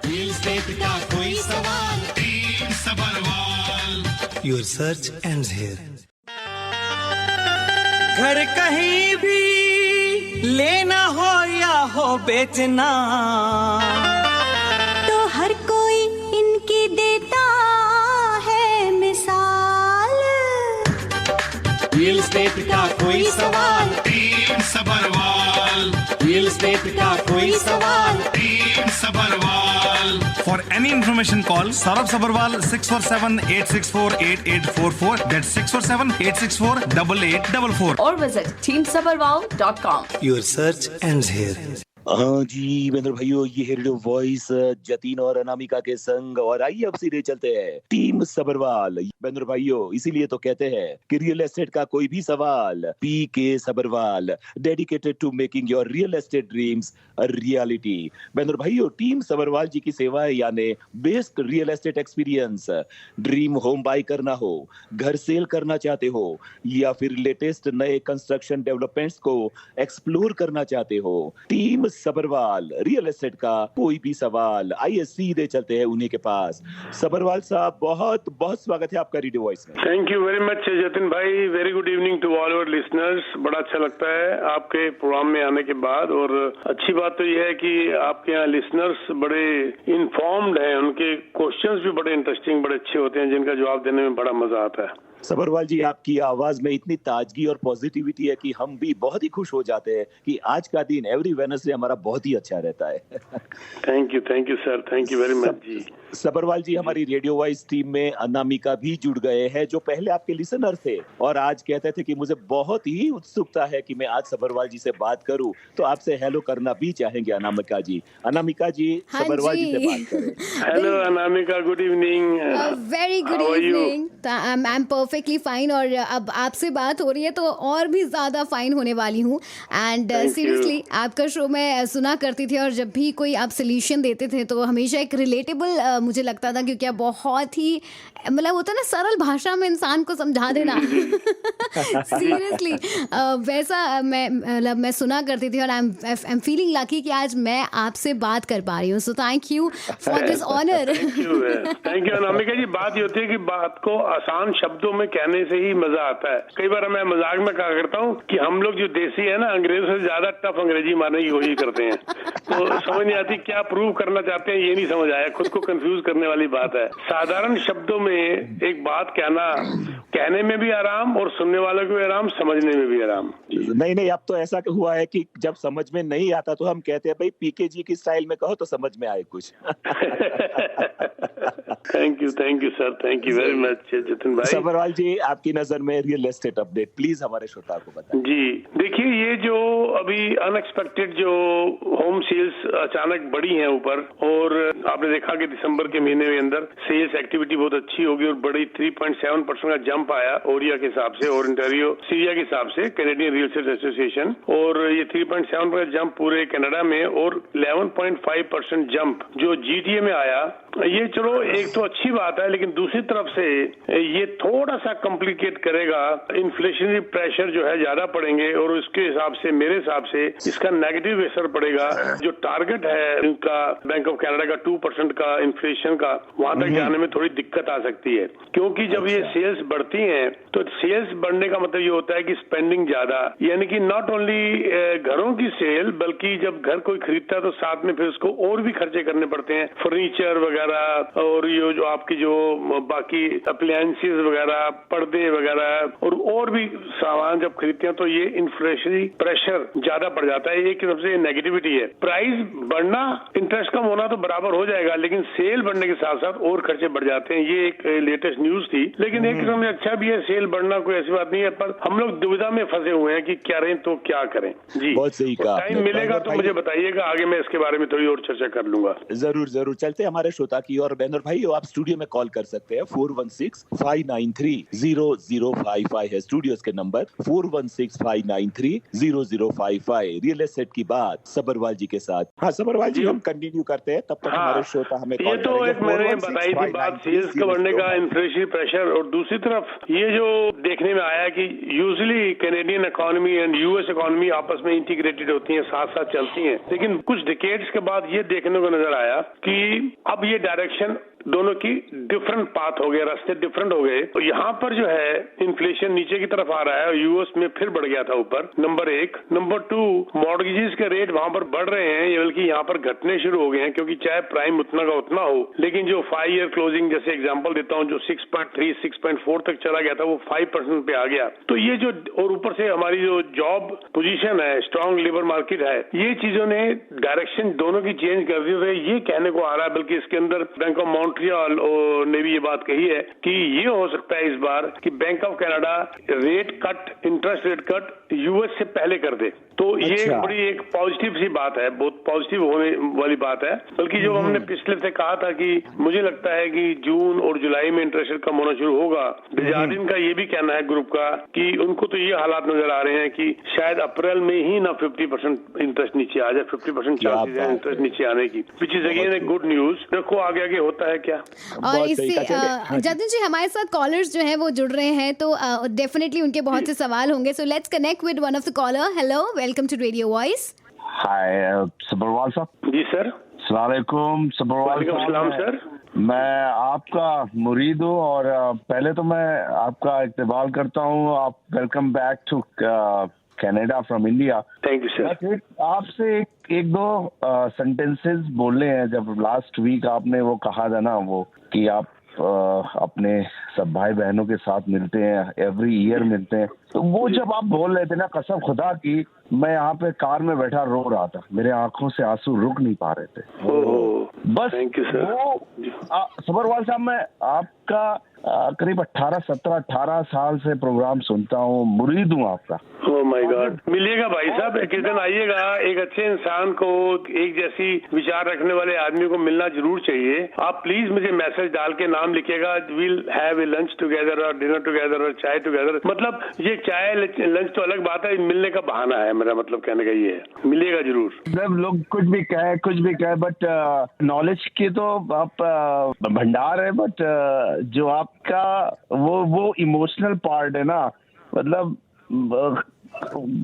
Real estate का कोई सवाल, team Sabharwal. Your search ends here. घर कहीं भी लेना हो या हो बेचना, तो हर कोई इनकी देता है मिसाल। रियल एस्टेट का कोई सवाल, टीम सबरवाल। रियल एस्टेट का कोई सवाल, team Sabharwal. For any information, call Saurabh Sabharwal 647-864-8844. That's 647-864-8844. or visit teamsabharwal.com. Your search ends here. हाँ जी बेंद्र भाइयों, ये है रेडियो वॉइस जतीन और अनामिका के संग। और आइए अब सीधे चलते हैं टीम सबरवाल। बेंद्र भाइयों, इसीलिए तो कहते हैं कि रियल एस्टेट का कोई भी सवाल, PK Sabharwal, dedicated to making your real estate dreams a reality. बेंद्र भाइयों, टीम सबरवाल जी की सेवाएं यानी best real estate experience. Dream home buy करना हो, घर सेल करना चाहते हो, या फिर लेटेस्ट नए कंस्ट्रक्शन डेवलपमेंट्स को एक्सप्लोर करना चाहते हो, टीम सबरवाल रियल एस्टेट का कोई भी सवाल। आइए सीधे चलते हैं उन्हीं के पास। सबरवाल साहब, बहुत बहुत स्वागत है आपका रेडियो वॉइस में। Thank you very much Jatin भाई। Very good evening to all our listeners. बड़ा अच्छा लगता है आपके प्रोग्राम में आने के बाद, और अच्छी बात तो यह है कि आपके यहाँ लिसनर्स बड़े इन्फॉर्म्ड हैं, उनके क्वेश्चंस भी बड़े इंटरेस्टिंग, बड़े अच्छे होते हैं, जिनका जवाब देने में बड़ा मजा आता है। सबरवाल जी, आपकी आवाज में इतनी ताजगी और पॉजिटिविटी है कि हम भी बहुत ही खुश हो जाते हैं कि आज का दिन एवरी वेडनेसडे हमारा बहुत ही अच्छा रहता है। Thank you sir, thank you very much ji. Sabharwal ji, हमारी रेडियो वॉइस टीम में अनामिका भी जुड़ गए हैं, जो पहले आपके लिसनर थे और आज कहते थे कि मुझे बहुत ही उत्सुकता है कि मैं आज सबरवाल जी से बात करूं, तो आपसे हेलो करना भी चाहेंगे अनामिका जी। अनामिका जी, हाँ सबरवाल जी से जी। बात करें। Hello Anamika, good evening. Very good How are you? Evening. I am perfectly fine, और अब आपसे बात हो रही है तो और भी ज़्यादा फाइन होने वाली हूँ। And Thank you. सीरियसली आपका शो मैं सुना करती थी, और जब भी कोई आप सोल्यूशन देते थे तो हमेशा एक रिलेटेबल मुझे लगता था, क्योंकि आप बहुत ही मतलब होता है ना, सरल भाषा में इंसान को समझा देना। सीरियसली वैसा मैं सुना करती थी, और आई एम फीलिंग लकी कि आज मैं आपसे बात कर पा रही हूँ। So thank you for this honour. Thank you Anamika ji. बात ये होती है कि बात को आसान शब्दों में कहने से ही मजा आता है। कई बार मैं मजाक में कहा करता हूँ कि हम लोग जो देसी है ना, अंग्रेजों से ज्यादा टफ अंग्रेजी मारने की कोशिश करते हैं, तो समझ नहीं आती क्या प्रूव करना चाहते हैं, ये नहीं समझ आया। खुद को कंफ्यूज करने वाली बात है। साधारण शब्दों में एक बात कहने में भी आराम, और सुनने वालों को भी आराम, समझने में भी आराम। नहीं, अब तो ऐसा हुआ है कि जब समझ में नहीं आता तो हम कहते हैं भाई पीके जी की स्टाइल में कहो तो समझ में आए कुछ। Thank you sir, thank you very much Jatin भाई। सबरवाल जी, आपकी नजर में रियल एस्टेट अपडेट प्लीज हमारे श्रोता को बताएं। जी देखिए, ये जो अभी अनएक्सपेक्टेड जो होम सेल्स अचानक बढ़ी हैं ऊपर, और आपने देखा कि दिसंबर के महीने में अंदर सेल्स एक्टिविटी बहुत अच्छी होगी, और बड़ी 3.7% का जंप आया ओरिया के हिसाब से और इंटेरियो सीरिया के हिसाब से, कैनेडियन रियल एस्टेट एसोसिएशन। और ये 3.7% का जंप पूरे कनाडा में, और 11.5% जंप जो जीटीए में आया। ये चलो एक तो अच्छी बात है, लेकिन दूसरी तरफ से ये थोड़ा सा कॉम्प्लिकेट करेगा। इन्फ्लेशनरी प्रेशर जो है ज्यादा पड़ेंगे, और उसके हिसाब से मेरे हिसाब से इसका नेगेटिव असर पड़ेगा। जो टारगेट है इनका बैंक ऑफ कनाडा का 2% का इन्फ्लेशन का, वहां तक जाने में थोड़ी दिक्कत आ सकती है, क्योंकि जब ये सेल्स बढ़ती हैं तो सेल्स बढ़ने का मतलब ये होता है कि स्पेंडिंग ज्यादा, यानी कि नॉट ओनली घरों की सेल, बल्कि जब घर कोई खरीदता है तो साथ में फिर उसको और भी खर्चे करने पड़ते हैं, फर्नीचर वगैरह, और ये जो आपकी जो बाकी अप्लायंसेस वगैरह, पर्दे वगैरह, और भी सामान जब खरीदते हैं तो ये इन्फ्लेशनरी प्रेशर ज्यादा पड़ जाता है। एक तरफ से नेगेटिविटी है। प्राइस बढ़ना, इंटरेस्ट कम होना तो बराबर हो जाएगा, लेकिन सेल बढ़ने के साथ साथ और खर्चे बढ़ जाते हैं। ये एक लेटेस्ट न्यूज थी, लेकिन एक किस्म से अच्छा भी है। सेल बढ़ना कोई ऐसी बात नहीं है, पर हम लोग दुविधा में फंसे हुए हैं कि क्या करें तो क्या करें। जी बहुत सही कहा। टाइम मिलेगा तो मुझे बताइएगा, आगे मैं इसके बारे में थोड़ी और चर्चा कर लूंगा। जरूर चलते हमारे श्रोता की और। बहनों भाई, भाइयों आप स्टूडियो में कॉल कर सकते हैं 416-593-0055 है स्टूडियोज के नंबर 416-593-0055। रियल एस्टेट की बात सबरवाल जी के साथ। हाँ सबरवाल जी, हम कंटिन्यू करते हैं, तब तक हमारे श्रोता हमें ये तो एक मैंने बताई थी बात सेल्स का बढ़ने का, इन्फ्लेशन प्रेशर, और दूसरी तरफ ये जो देखने में आया कि usually Canadian economy and US economy आपस में इंटीग्रेटेड होती हैं, साथ साथ चलती हैं, लेकिन कुछ डिकेड्स के बाद ये देखने को नजर आया कि अब ये डायरेक्शन दोनों की डिफरेंट पाथ हो गए, रास्ते डिफरेंट हो गए। तो यहाँ पर जो है इन्फ्लेशन नीचे की तरफ आ रहा है और यूएस में फिर बढ़ गया था ऊपर, नंबर 1। नंबर 2, मॉर्गेजेस के रेट वहां पर बढ़ रहे हैं, बल्कि यहाँ पर घटने शुरू हो गए हैं, क्योंकि चाहे प्राइम उतना का उतना हो, लेकिन जो 5 ईयर क्लोजिंग जैसे एग्जाम्पल देता हूँ, जो 6.3 6.4 तक चला गया था, वो 5% पे आ गया। तो ये जो, और ऊपर से हमारी जो जॉब पोजीशन है, स्ट्रांग लेबर मार्केट है, ये चीजों ने डायरेक्शन दोनों की चेंज कर दी है, ये कहने को आ रहा है। बल्कि इसके अंदर बैंक ऑफ मॉन्ट्रियल ने भी ये बात कही है कि ये हो सकता है इस बार कि bank of Canada rate cut, interest rate cut US से पहले कर दे। तो ये बड़ी एक पॉजिटिव सी बात है, बहुत पॉजिटिव होने वाली बात है। बल्कि जो हमने पिछले से कहा था कि मुझे लगता है कि जून और जुलाई में इंटरेस्ट रेट कम होना शुरू होगा, डिजार्डिन का ये भी कहना है ग्रुप का कि उनको तो ये हालात नजर आ रहे हैं कि शायद अप्रैल में ही ना 50% इंटरेस्ट नीचे आ जाए, 50% चांसेस है इंटरेस्ट नीचे आने की, which is again a good news. देखो आगे आगे होता है क्या। और इससे जतिन जी हमारे साथ कॉलर्स जो हैं वो जुड़ रहे हैं, तो डेफिनेटली उनके बहुत से सवाल होंगे। So let's connect with one of the caller. Hello, welcome to radio voice. Hi Sabharwal साहब। जी सर। अस्सलाम वालेकुम सबरवाल साहब। सर मैं आपका मुरीद हूँ और पहले तो मैं आपका इस्तेमाल करता हूँ। आप welcome back to Canada from India. Thank you sir. आपसे एक दो सेंटेंसेस बोलने हैं। जब लास्ट वीक आपने वो कहा था ना, वो कि आप अपने सब भाई बहनों के साथ मिलते हैं, एवरी ईयर मिलते हैं, तो वो जब आप बोल रहे थे ना, कसम खुदा की मैं यहाँ पे कार में बैठा रो रहा था, मेरे आंखों से आंसू रुक नहीं पा रहे थे। बस वो सबरवाल साहब, मैं आपका करीब 18 साल से प्रोग्राम सुनता हूँ, मुरीद हूँ आपका। Oh my God. मिलिएगा भाई साहब, एक दिन आइएगा। एक अच्छे इंसान को, एक जैसी विचार रखने वाले आदमी को मिलना जरूर चाहिए। आप प्लीज मुझे मैसेज डाल के नाम लिखिएगा, will have a lunch together और डिनर टुगेदर और चाय टुगेदर। मतलब ये चाय लंच तो अलग बात है, मिलने का बहाना है, मेरा मतलब कहने का ये है। मिलिएगा जरूर। जब लोग कुछ भी कहे बट नॉलेज की तो आप भंडार है, बट जो आपका वो इमोशनल पार्ट है ना, मतलब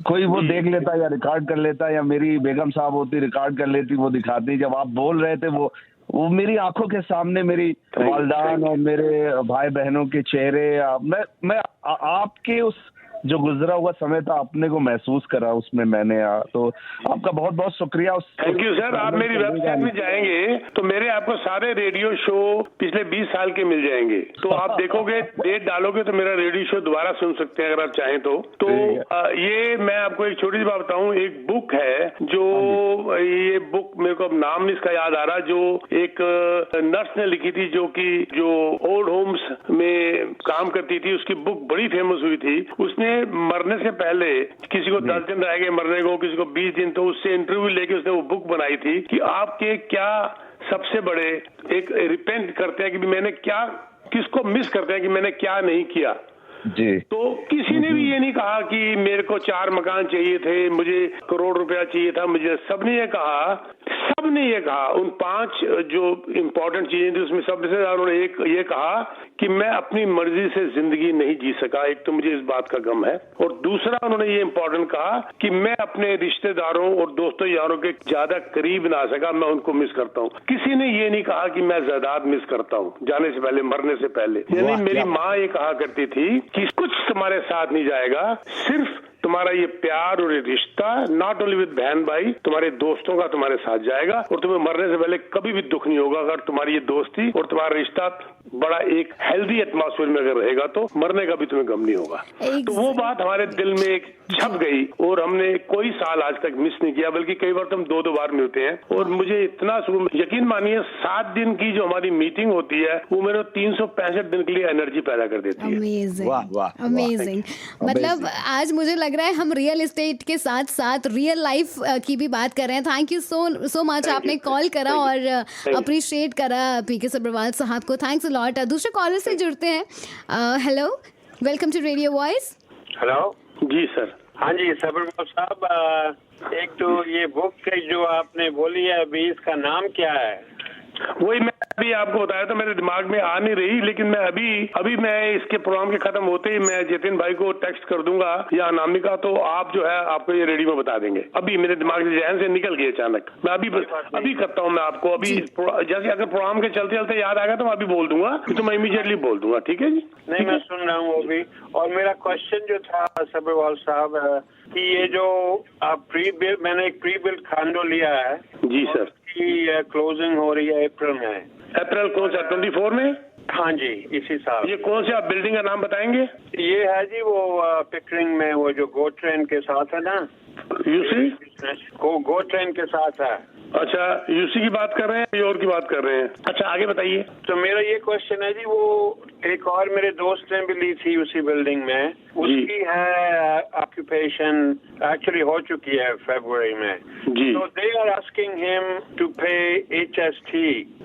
कोई वो देख लेता या रिकॉर्ड कर लेता, या मेरी बेगम साहब होती रिकॉर्ड कर लेती, वो दिखाती। जब आप बोल रहे थे वो मेरी आंखों के सामने मेरी वालदान और मेरे भाई बहनों के चेहरे, मैं आपके उस जो गुजरा हुआ समय था अपने को महसूस करा उसमें मैंने। तो आपका बहुत बहुत शुक्रिया। Thank you sir. आप मेरी वेबसाइट में जाएंगे तो मेरे आपको सारे रेडियो शो पिछले 20 साल के मिल जाएंगे। तो आप देखोगे, डेट डालोगे तो मेरा रेडियो शो दोबारा सुन सकते हैं अगर आप चाहें तो। ये मैं आपको एक छोटी सी बात बताऊं, एक बुक है जो, ये बुक मेरे को अब नाम नहीं इसका याद आ रहा, जो एक नर्स ने लिखी थी, जो ओल्ड होम्स में काम करती थी, उसकी बुक बड़ी फेमस हुई थी। उसने मरने से पहले, किसी को 10 दिन रह गए मरने को, किसी को 20 दिन, तो उससे इंटरव्यू लेके उसने वो बुक बनाई थी कि आपके क्या सबसे बड़े एक रिपेंट करते हैं कि मैंने क्या, किसको मिस करते हैं कि मैंने क्या नहीं किया जी। तो किसी ने भी ये नहीं कहा कि मेरे को 4 मकान चाहिए थे, मुझे करोड़ रुपया चाहिए था, मुझे सबने ये कहा उन 5 जो इम्पोर्टेंट चीजें थी उसमें सबसे ज्यादा उन्होंने एक ये कहा कि मैं अपनी मर्जी से जिंदगी नहीं जी सका। एक तो मुझे इस बात का गम है, और दूसरा उन्होंने ये इम्पोर्टेंट कहा कि मैं अपने रिश्तेदारों और दोस्तों यारों के ज्यादा करीब ना आ सका, मैं उनको मिस करता हूँ। किसी ने ये नहीं कहा कि मैं जायदाद मिस करता हूँ जाने से पहले, मरने से पहले। यानी मेरी माँ ये कहा करती थी कि कुछ तुम्हारे साथ नहीं जाएगा, सिर्फ तुम्हारा ये प्यार और ये रिश्ता, नॉट ओनली विद बहन भाई, तुम्हारे दोस्तों का तुम्हारे साथ जाएगा, और तुम्हें मरने से पहले कभी भी दुख नहीं होगा अगर तुम्हारी ये दोस्ती और तुम्हारा रिश्ता बड़ा एक हेल्दी एटमॉस्फेयर में अगर रहेगा, तो मरने का भी तुम्हें गम नहीं होगा। तो वो बात हमारे दिल में एक छप गई, और हमने कोई साल आज तक मिस नहीं किया, बल्कि कई बार तो हम 2-2 बार मिलते हैं। और मुझे इतना यकीन मानिए, 7 दिन की जो हमारी मीटिंग होती है वो मेरे 365 दिन के लिए एनर्जी पैदा कर देती है। Amazing, amazing. मतलब आज मुझे लग लग रहा है हम रियल एस्टेट के साथ साथ रियल लाइफ की भी बात कर रहे हैं। थैंक यू सो मच, आपने कॉल करा और अप्रिशिएट करा पीके सब्रवाल साहब को। Thanks a lot. दूसरे कॉलर से जुड़ते हैं। Hello, welcome to radio voice. Hello जी सर। हाँ जी सब्रवाल साहब, एक तो ये बुक जो आपने बोली है अभी, इसका नाम क्या है? वही मैं अभी आपको बताया तो मेरे दिमाग में आ नहीं रही, लेकिन मैं अभी मैं इसके प्रोग्राम के खत्म होते ही मैं जतिन भाई को टेक्स्ट कर दूंगा या अनामिका, तो आप जो है आपको ये रेडियो में बता देंगे। अभी मेरे दिमाग से जहन से निकल गई अचानक। मैं अभी करता हूँ मैं आपको। अभी जैसे अगर प्रोग्राम के चलते चलते याद आएगा तो मैं अभी बोल दूंगा, तो मैं इमीडिएटली बोल दूंगा। ठीक है जी? नहीं, मैं सुन रहा हूँ अभी। और मेरा क्वेश्चन जो था सब्रवाल साहब कि ये जो आप मैंने एक प्री बिल्ड खांडो लिया है जी सर, की क्लोजिंग हो रही है अप्रैल में। अप्रैल कौन सा 24 में? हाँ जी, इसी साल। ये कौन सी आप बिल्डिंग का नाम बताएंगे? ये है जी वो पिकरिंग में वो जो गो ट्रेन के साथ है ना, यूसी गो ट्रेन के साथ है। अच्छा, यूसी की बात कर रहे हैं या और की बात कर रहे हैं? अच्छा, आगे बताइए। तो मेरा ये क्वेश्चन है जी, वो एक और मेरे दोस्त ने भी ली थी उसी बिल्डिंग में, उसकी है ऑक्यूपेशन एक्चुअली हो चुकी है फरवरी में जी। तो they are asking him to pay HST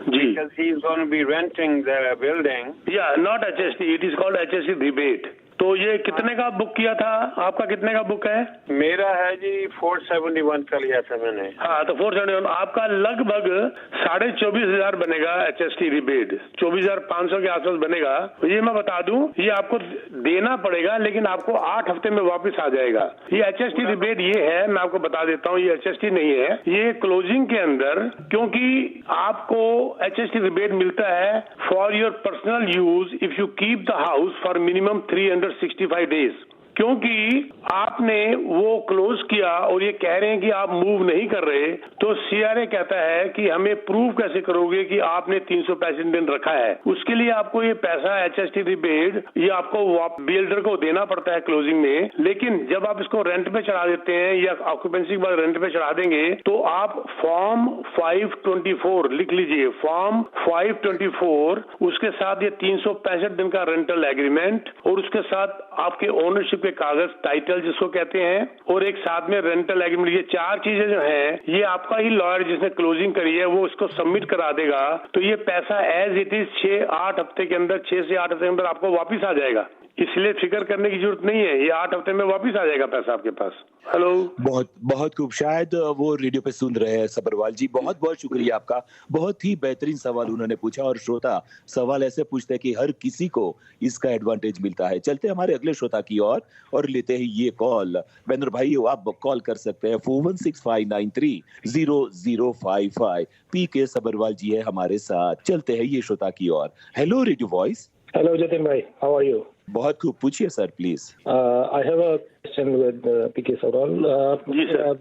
because he is going to be renting the building. Yeah, not HST, it is called HST rebate. तो ये कितने का बुक किया था? आपका कितने का बुक है? मेरा है जी 471 का लिया था मैंने। हाँ, तो 471 आपका लगभग 24,500 बनेगा HST रिबेट, 24,500 के आसपास बनेगा। ये मैं बता दूं, ये आपको देना पड़ेगा लेकिन आपको 8 हफ्ते में वापस आ जाएगा। ये HST रिबेट ये है, मैं आपको बता देता हूँ, ये HST नहीं है, ये क्लोजिंग के अंदर, क्योंकि आपको HST रिबेट मिलता है for your personal use if you keep the house for minimum 365 days। क्योंकि आपने वो क्लोज किया और ये कह रहे हैं कि आप मूव नहीं कर रहे, तो CRA कहता है कि हमें प्रूव कैसे करोगे कि आपने 365 दिन रखा है। उसके लिए आपको ये पैसा HST रिबेट ये आपको बिल्डर को देना पड़ता है क्लोजिंग में। लेकिन जब आप इसको रेंट पे चढ़ा देते हैं या ऑक्यूपेंसी के बाद रेंट पे चढ़ा देंगे, तो आप फॉर्म 524 लिख लीजिए, फॉर्म 524, उसके साथ ये 365 दिन का रेंटल एग्रीमेंट और उसके साथ आपके ओनरशिप के कागज, टाइटल जिसको कहते हैं, और एक साथ में रेंटल एग्रीमेंट, ये 4 चीजें जो हैं, ये आपका ही लॉयर जिसने क्लोजिंग करी है वो इसको सबमिट करा देगा। तो ये पैसा एज इट इज 6-8 हफ्ते के अंदर, 6 से 8 हफ्ते के अंदर आपको वापिस आ जाएगा। इसलिए फिक्र करने की जरूरत नहीं है, ये 8 हफ्ते में वापिस आ जाएगा पैसा आपके पास। हेलो, बहुत खूब। शायद वो रेडियो पे सुन रहे हैं सब्रवाल जी, बहुत बहुत शुक्रिया आपका। बहुत ही बेहतरीन सवाल उन्होंने पूछा और श्रोता सवाल ऐसे पूछते हैं कि हर किसी को इसका एडवांटेज मिलता है। चलते हमारे अगले श्रोता की और लेते हैं ये कॉल। बेंद्र भाई आप कॉल कर सकते हैं 4165930055। PK सब्रवाल जी है हमारे साथ। चलते हैं ये श्रोता की ओर। Hello radio voice. Hello Jatin भाई, हाउ आर यू? बहुत खूब, पूछिए sir please. I have a question with PK Sabharwal.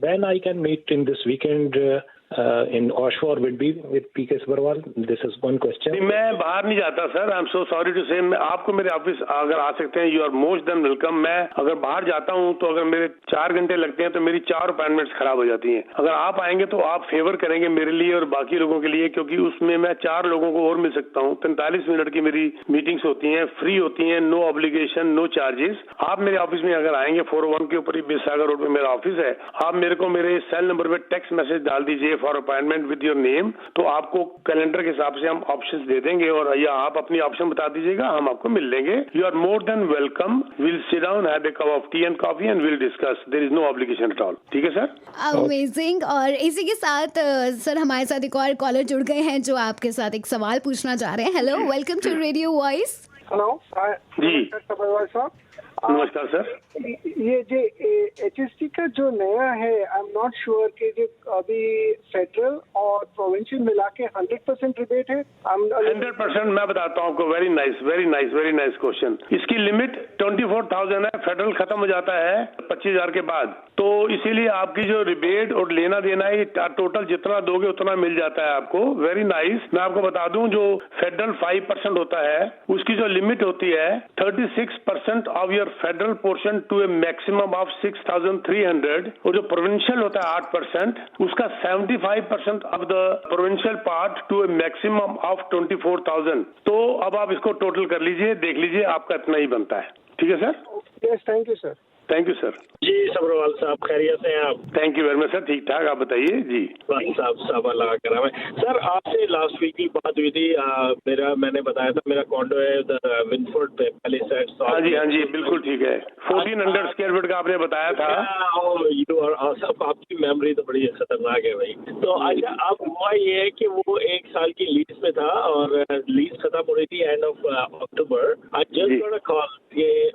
When I can meet in this weekend in Oshawa or Whitby with PK Sabharwal? This is one question. मैं बाहर नहीं जाता sir, I am so sorry to say. आपको मेरे office अगर आ सकते हैं, you are most then welcome. मैं अगर बाहर जाता हूँ तो अगर मेरे 4 घंटे लगते हैं तो मेरी 4 अपॉइंटमेंट्स खराब हो जाती हैं। अगर आप आएंगे तो आप फेवर करेंगे मेरे लिए और बाकी लोगों के लिए, क्योंकि उसमें मैं 4 लोगों को और मिल सकता हूँ। 45 मिनट की मेरी मीटिंग्स होती हैं, फ्री होती हैं, नो ऑब्लिगेशन, नो चार्जेस। आप मेरे ऑफिस में अगर आएंगे, 401 के ऊपर ही बिसागर रोड पे मेरा ऑफिस है, आप मेरे को मेरे सेल नंबर पे टेक्स्ट मैसेज डाल दीजिए for appointment with your name, तो आपको कैलेंडर के हिसाब से हम ऑप्शंस दे देंगे, और या आप अपनी ऑप्शन बता दीजिएगा, हम आपको मिल लेंगे। You are more than welcome. Will sit down, have a cup of tea and coffee and will discuss. There is no obligation at all. ठीक है सर? अमेजिंग। और इसी के साथ सर हमारे साथ एक और कॉलर जुड़ गए हैं जो आपके साथ एक सवाल पूछना चाह रहे हैं। Hello, welcome to radio voice. Hello जी सब्रवाल साहब। नमस्कार सर। ये जो HST का जो नया है, आई एम नॉट श्योर कि जो अभी फेडरल और प्रोविंशियल मिला के 100% रिबेट है। 100% मैं बताता हूँ आपको। Very nice question. इसकी लिमिट 24,000 है, फेडरल खत्म हो जाता है 25,000 के बाद, तो इसीलिए आपकी जो रिबेट और लेना देना है टोटल जितना दोगे उतना मिल जाता है आपको। Very nice. मैं आपको बता दूं, जो फेडरल 5% होता है उसकी जो लिमिट होती है 36% of your federal portion to a maximum of 6,300, और जो प्रोविंशियल होता है 8%, उसका 75% of the provincial part to a maximum of 24,000। तो अब आप इसको टोटल कर लीजिए, देख लीजिए आपका इतना ही बनता है। ठीक है sir? Yes, thank you sir. Thank you sir. जी सब्रवाल साहब, खैरियत से हैं आप? Thank you very much sir, ठीक ठाक, आप बताइए जी। बस साहब अल्लाह का करम है। सर आपसे लास्ट वीक की बात हुई थी, मैंने बताया था मेरा कॉन्डो है उधर विंडफोर्ड पे पैलिसेड्स। हाँ जी बिल्कुल ठीक है, 1400 स्क्वायर फीट का आपने बताया था। आपकी मेमोरी तो बड़ी खतरनाक है भाई। तो अच्छा, अब हुआ ये है कि वो 1 साल की लीज पे था और लीज खत्म हो रही थी एंड ऑफ अक्टूबर। आज जस्ट गॉट अ कॉल ये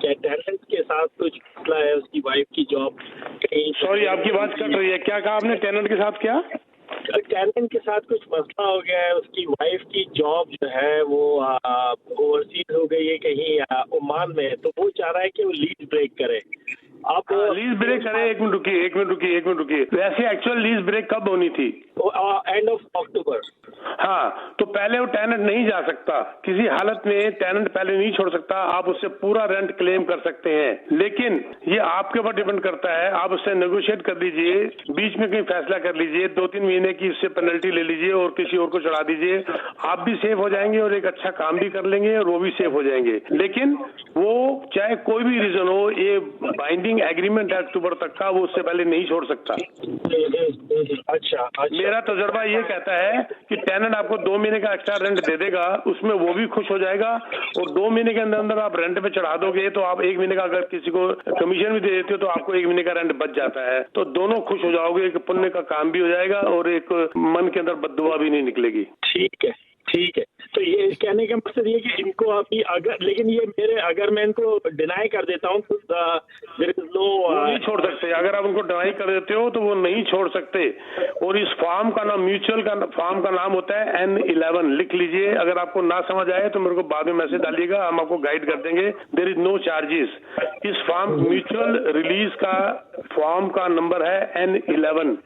टेनेंट के साथ कुछ मसला है, उसकी वाइफ की जॉब कहीं। सॉरी आपकी बात कट रही है, क्या कहा आपने? टेनेंट के साथ क्या? टेनेंट के साथ कुछ मसला हो गया है, उसकी वाइफ की जॉब जो है वो ओवरसीज हो गई है कहीं ओमान में, तो वो चाह रहा है कि वो लीज ब्रेक करे। आप लीज ब्रेक करे? एक मिनट रुकिए। वैसे एक्चुअल लीज ब्रेक कब होनी थी? End of October. हाँ, तो पहले वो टेनेंट नहीं जा सकता, किसी हालत में टेनेंट पहले नहीं छोड़ सकता। आप उससे पूरा रेंट क्लेम कर सकते हैं, लेकिन ये आपके ऊपर डिपेंड करता है। आप उससे नेगोशिएट कर लीजिए, बीच में कहीं फैसला कर लीजिए, 2-3 महीने की उससे पेनल्टी ले लीजिए और किसी और को चढ़ा दीजिए। आप भी सेफ हो जाएंगे और एक अच्छा काम भी कर लेंगे और वो भी सेफ हो जाएंगे। लेकिन वो चाहे कोई भी रीजन हो, ये बाइंडिंग एग्रीमेंट है अक्टूबर तक का, वो उससे पहले नहीं छोड़ सकता। अच्छा। मेरा तजुर्बा ये कहता है कि टेनेंट आपको 2 महीने का एक्स्ट्रा रेंट दे देगा, उसमें वो भी खुश हो जाएगा और 2 महीने के अंदर आप रेंट पे चढ़ा दोगे तो आप 1 महीने का अगर किसी को कमीशन भी दे देते हो तो आपको 1 महीने का रेंट बच जाता है। तो दोनों खुश हो जाओगे, एक पुण्य का काम भी हो जाएगा और एक मन के अंदर बद्दुआ भी नहीं निकलेगी। ठीक है। तो ये कहने का मकसद ये कि इनको अभी लेकिन ये अगर मैं इनको डिनाई कर देता हूँ तो नहीं छोड़ सकते। अगर आप उनको डिनाई कर देते हो तो वो नहीं छोड़ सकते। और इस फॉर्म का नाम म्यूचुअल का फॉर्म का नाम होता है N11, लिख लीजिए। अगर आपको ना समझ आए तो मेरे को बाद में मैसेज डालिएगा, हम आपको गाइड कर देंगे। There is no charges. इस फॉर्म म्यूचुअल रिलीज का फॉर्म का नंबर है N11।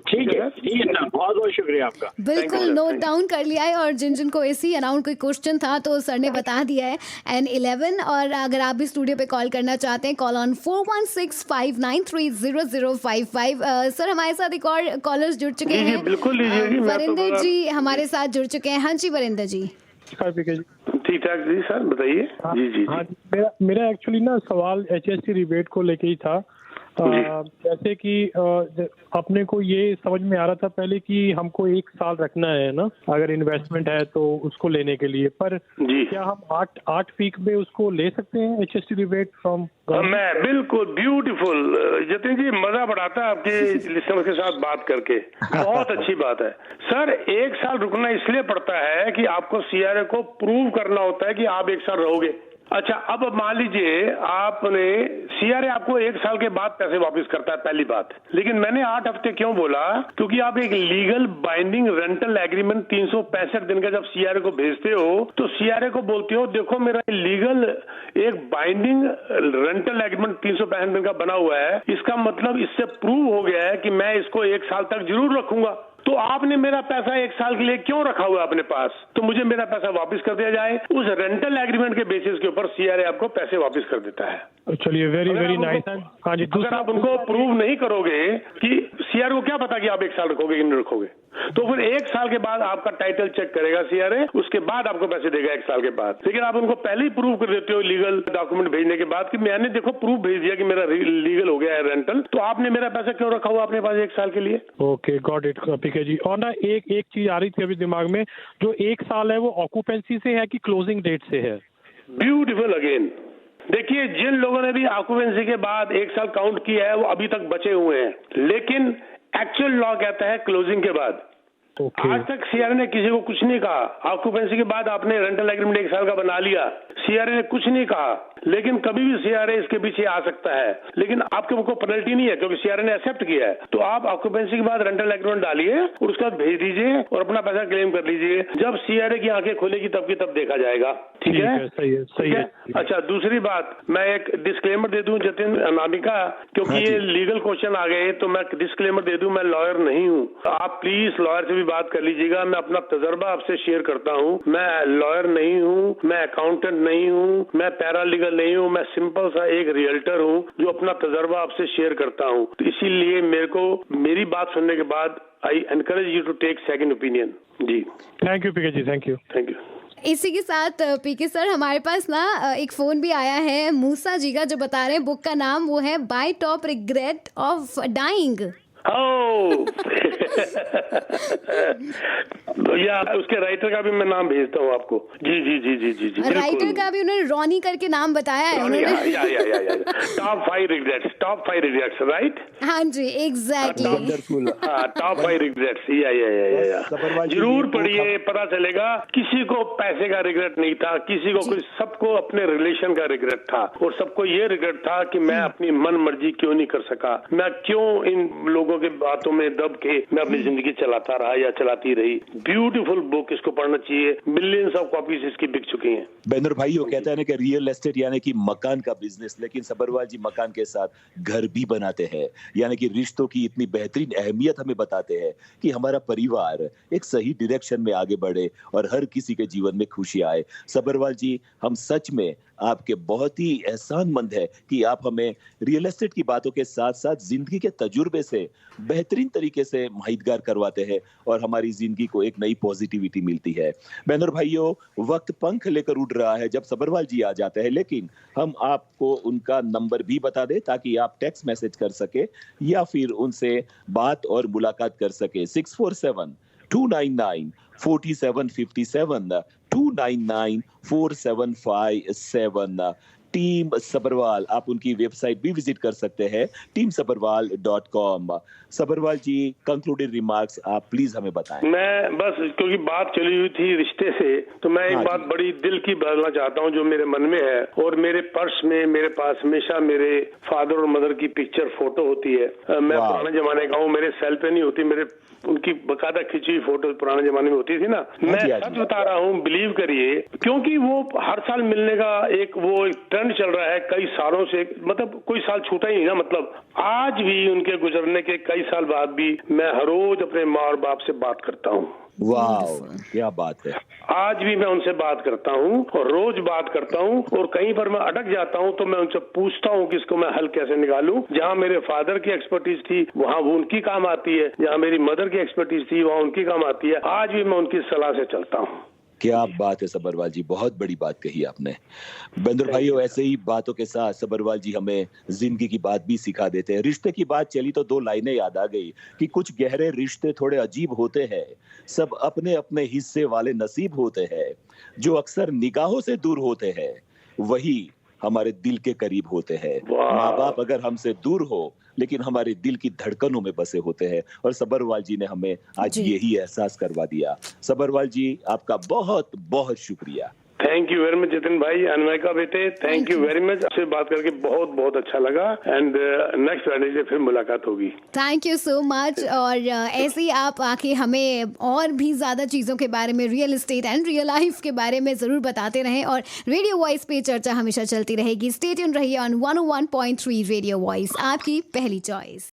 ठीक है ना, बहुत बहुत शुक्रिया आपका। बिल्कुल नोट डाउन कर लिया है और जिन को ऐसी अराउंड कोई क्वेश्चन था तो सर ने बता दिया है N11। और अगर आप भी स्टूडियो पे कॉल करना चाहते हैं, कॉल ऑन 4165930055। सर हमारे साथ एक और कॉलर्स जुड़ चुके हैं। बिल्कुल लीजिए। वरिंदर जी हमारे साथ जुड़ चुके हैं। हाँ जी वरिंदर जी। ठीक ठाक जी सर, बताइए। जी। मेरा एक्चुअली ना सवाल HST रिबेट को लेके ही था। जैसे कि अपने को ये समझ में आ रहा था पहले कि हमको 1 साल रखना है ना, अगर इन्वेस्टमेंट है तो उसको लेने के लिए। पर क्या हम 8 वीक में उसको ले सकते हैं HST रिबेट फ्रॉम? मैं बिल्कुल ब्यूटीफुल जतिन जी, मजा बढ़ाता है आपके लिसनर के साथ बात करके। बहुत अच्छी बात है सर। 1 साल रुकना इसलिए पड़ता है कि आपको CRA को प्रूव करना होता है कि आप 1 साल रहोगे। अच्छा, अब मान लीजिए आपने CRA आपको 1 साल के बाद पैसे वापस करता है, पहली बात। लेकिन मैंने 8 हफ्ते क्यों बोला? क्योंकि आप एक लीगल बाइंडिंग रेंटल एग्रीमेंट 365 दिन का जब CRA को भेजते हो तो CRA को बोलते हो देखो मेरा लीगल एक बाइंडिंग रेंटल एग्रीमेंट 365 दिन का बना हुआ है, इसका मतलब इससे प्रूव हो गया है कि मैं इसको 1 साल तक जरूर रखूंगा। तो आपने मेरा पैसा 1 साल के लिए क्यों रखा हुआ है अपने पास? तो मुझे मेरा पैसा वापस कर दिया जाए। उस रेंटल एग्रीमेंट के बेसिस के ऊपर CRA आपको पैसे वापस कर देता है। चलिए, वेरी नाइस। हाँ जी। अगर आप उनको प्रूव नहीं करोगे कि CRA को क्या पता कि आप 1 साल रखोगे कि नहीं रखोगे, तो फिर 1 साल के बाद आपका टाइटल चेक करेगा CRA, उसके बाद आपको पैसे देगा 1 साल के बाद। लेकिन आप उनको पहले ही प्रूव कर देते हो लीगल डॉक्यूमेंट भेजने के बाद कि मैंने देखो प्रूफ भेज दिया कि मेरा लीगल हो गया है रेंटल, तो आपने मेरा पैसा क्यों रखा हुआ अपने पास 1 साल के लिए? ओके, गॉट इट पीके जी। और ना एक चीज आ रही थी अभी दिमाग में, जो 1 साल है वो ऑक्यूपेंसी से है कि क्लोजिंग डेट से है? Beautiful again. देखिए, जिन लोगों ने भी ऑक्यूपेंसी के बाद 1 साल काउंट किया है वो अभी तक बचे हुए हैं, लेकिन एक्चुअल लॉ कहता है क्लोजिंग के बाद। आज तक CRA ने किसी को कुछ नहीं कहा। ऑक्यूपेंसी के बाद आपने रेंटल एग्रीमेंट 1 साल का बना लिया, CRA ने कुछ नहीं कहा। लेकिन कभी भी CRA इसके पीछे आ सकता है, लेकिन आपके को पेनल्टी नहीं है क्योंकि CRA ने एक्सेप्ट किया है। तो आप ऑक्यूपेंसी के बाद रेंटल एग्रीमेंट डालिए और उसके बाद भेज दीजिए और अपना पैसा क्लेम कर लीजिए। जब CRA की आंखें खोलेगी तब की तब देखा जाएगा। ठीक है? सही है। अच्छा, दूसरी बात, मैं एक डिस्क्लेमर दे दूं जतिन अनामिका, क्योंकि ये लीगल क्वेश्चन आ गए तो मैं डिस्क्लेमर दे दूं, मैं लॉयर नहीं हूँ। आप प्लीज लॉयर से भी बात कर लीजिएगा। मैं अपना तजर्बा आपसे शेयर करता हूँ। मैं लॉयर नहीं हूँ, मैं अकाउंटेंट नहीं हूँ, मैं पैरालीगल नहीं हूँ, मैं सिंपल सा एक रियल्टर हूँ जो अपना तजर्बा आपसे शेयर करता हूँ। तो इसीलिए मेरे को मेरी बात सुनने के बाद I encourage you to take second opinion. जी, thank you PK ji, thank you. इसी के साथ पीके सर हमारे पास ना एक फोन भी आया है मूसा जी का, जो बता रहे हैं बुक का नाम वो है by top regret of dying. या उसके राइटर का भी मैं नाम भेजता हूँ आपको। जी जी जी जी जी जी राइटर का भी उन्होंने रॉनी करके नाम बताया है उन्होंने। Top 5 regrets right. हाँ जी एग्जैक्टली। टॉप 5 रिग्रेट्स या जरूर पढ़िए, पता चलेगा। किसी को पैसे का रिग्रेट नहीं था, किसी को सबको अपने रिलेशन का रिग्रेट था, और सबको ये रिग्रेट था कि मैं अपनी मन मर्जी क्यों नहीं कर सका, मैं क्यों इन लोगों के बातों में दब के मैं अपनी जिंदगी चलाता रहा या चलाती रही। ब्यूटीफुल बुक, इसको पढ़ना चाहिए। मिलियंस ऑफ कॉपीज इसकी बिक चुकी हैं। बेनर भाई वो कहता है ना कि रियल एस्टेट यानी कि मकान का बिजनेस, लेकिन सबरवाल जी मकान के साथ घर भी बनाते हैं, यानी कि रिश्तों की इतनी बेहतरीन अहमियत हमें बताते हैं कि हमारा परिवार एक सही डायरेक्शन में आगे बढ़े और हर किसी के जीवन में खुशी आए। सबरवाल जी, हम सच में आपके बहुत ही एहसानमंद है कि आप हमें रियल एस्टेट की बातों के साथ साथ जिंदगी के तजुर्बे से बेहतरीन तरीके से माहितगार करवाते हैं और हमारी जिंदगी को एक नई पॉजिटिविटी मिलती है। बहनों भाइयों, वक्त पंख लेकर उड़ रहा है जब सबरवाल जी आ जाते हैं, लेकिन हम आपको उनका नंबर भी बता दें ताकि आप टेक्स्ट मैसेज कर सके या फिर उनसे बात और मुलाकात कर सके। 647-299-4757 299-4757। टीम सबरवाल, आप उनकी वेबसाइट भी विजिट कर सकते हैं teamsabarwal.com। सबरवाल जी, कंक्लूडेड रिमार्क्स आप प्लीज हमें बताएं। मैं बस क्योंकि बात चली हुई थी रिश्ते से, तो मैं एक बात बड़ी दिल की बताना चाहता हूँ जो मेरे मन में है। और मेरे पर्स में मेरे पास हमेशा मेरे फादर और मदर की पिक्चर फोटो होती है। मैं पुराने जमाने का हूँ, मेरे सेल पे नहीं होती, मेरे उनकी बकायदा खिंची हुई फोटो पुराने जमाने में होती थी ना। मैं सच बता रहा हूँ, बिलीव करिए, क्योंकि वो हर साल मिलने का एक ट्रेंड चल रहा है कई सालों से, मतलब कोई साल छूटा ही नहीं ना। मतलब आज भी उनके गुजरने के कई साल बाद भी मैं हर रोज अपने माँ और बाप से बात करता हूँ। वाह, क्या बात है। आज भी मैं उनसे बात करता हूँ और रोज बात करता हूँ, और कहीं पर मैं अटक जाता हूँ तो मैं उनसे पूछता हूँ कि इसको मैं हल कैसे निकालूं। जहाँ मेरे फादर की एक्सपर्टीज थी वहाँ वो उनकी काम आती है, जहाँ मेरी मदर की एक्सपर्टीज थी वहाँ उनकी काम आती है। आज भी मैं उनकी सलाह से चलता हूँ। क्या बात है सबरवाल जी, बहुत बड़ी बात कही आपने। बंदर भाइयों, ऐसे ही बातों के साथ सबरवाल जी हमें जिंदगी की बात भी सिखा देते हैं। रिश्ते की बात चली तो दो लाइनें याद आ गई कि कुछ गहरे रिश्ते थोड़े अजीब होते हैं, सब अपने अपने हिस्से वाले नसीब होते हैं। जो अक्सर निगाहों से दूर होते हैं वही हमारे दिल के करीब होते हैं। माँ बाप अगर हमसे दूर हो लेकिन हमारे दिल की धड़कनों में बसे होते हैं, और सबरवाल जी ने हमें आज यही एहसास करवा दिया। सबरवाल जी, आपका बहुत बहुत शुक्रिया। Thank you very much Jatin भाई, अनमयका बेटे, थैंक यू वेरी मच। आपसे बात करके बहुत बहुत अच्छा लगा, एंड नेक्स्ट फ्राइडे से फिर मुलाकात होगी। Thank you so much. और ऐसे ही आप आके हमें और भी ज्यादा चीजों के बारे में, real estate and real life के बारे में जरूर बताते रहें, और रेडियो वॉइस पे चर्चा हमेशा चलती रहेगी। स्टे ट्यून्ड रहिए ऑन 101.3 रेडियो वॉइस, आपकी पहली चॉइस।